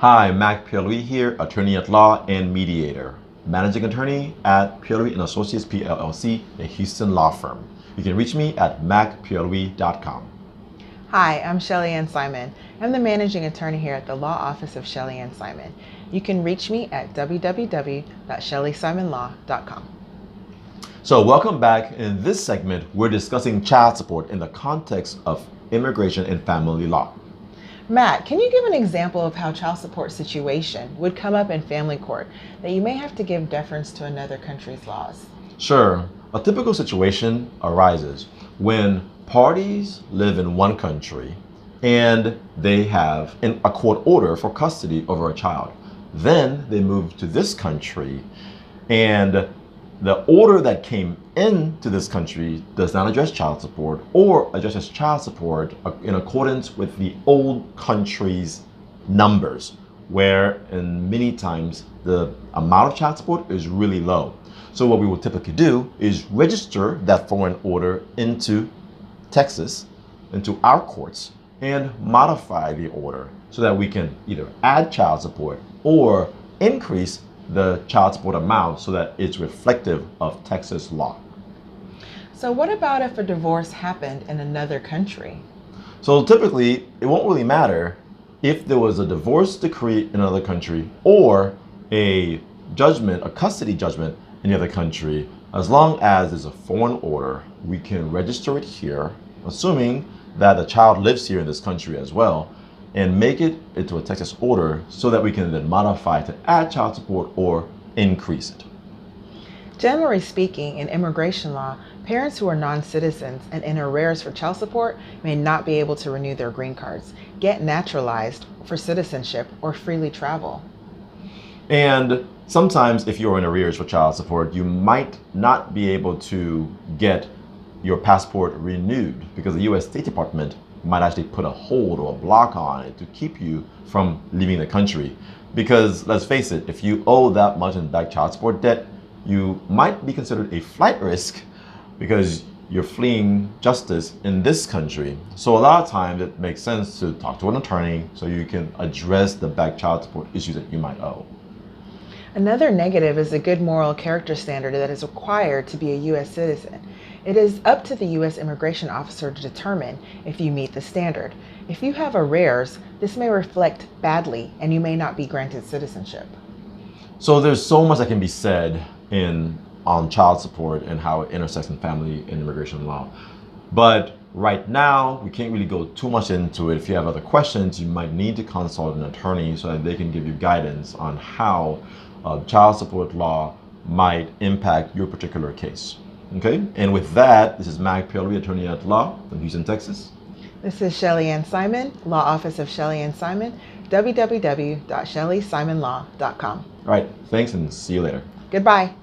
Hi, Mac Pierre-Louis here, attorney at law and mediator, managing attorney at Pierre-Louis & Associates PLLC, a Houston law firm. You can reach me at macpierrelouis.com. Hi, I'm Shelly Ann Simon. I'm the managing attorney here at the Law Office of Shelly Ann Simon. You can reach me at www.shellysimonlaw.com. So welcome back. In this segment, we're discussing child support in the context of immigration and family law. Matt, can you give an example of how child support situation would come up in family court that you may have to give deference to another country's laws? Sure. A typical situation arises when parties live in one country and they have a court order for custody over a child. Then they move to this country and the order that came into this country does not address child support or addresses child support in accordance with the old country's numbers, where in many times the amount of child support is really low. So what we will typically do is register that foreign order into Texas, into our courts, and modify the order so that we can either add child support or increase the child support amount so that it's reflective of Texas law. So what about if a divorce happened in another country? So typically, it won't really matter if there was a divorce decree in another country or a judgment, a custody judgment in the other country. As long as there's a foreign order, we can register it here, assuming that the child lives here in this country as well, and make it into a Texas order so that we can then modify to add child support or increase it. Generally speaking, in immigration law, parents who are non-citizens and in arrears for child support may not be able to renew their green cards, get naturalized for citizenship, or freely travel. And sometimes if you're in arrears for child support, you might not be able to get your passport renewed because the U.S. State Department might actually put a hold or a block on it to keep you from leaving the country. Because let's face it, if you owe that much in back child support debt, you might be considered a flight risk because you're fleeing justice in this country. So a lot of times it makes sense to talk to an attorney so you can address the back child support issues that you might owe. Another negative is a good moral character standard that is required to be a U.S. citizen. It is up to the U.S. immigration officer to determine if you meet the standard. If you have arrears, this may reflect badly and you may not be granted citizenship. So there's so much that can be said on child support and how it intersects in family and immigration law. But right now, we can't really go too much into it. If you have other questions, you might need to consult an attorney so that they can give you guidance on how child support law might impact your particular case. Okay, and with that, this is Mac Pierre-Louis, attorney at law in Houston, Texas. This is Shelly Ann Simon, Law Office of Shelly Ann Simon, www.shellysimonlaw.com. All right, thanks and see you later. Goodbye.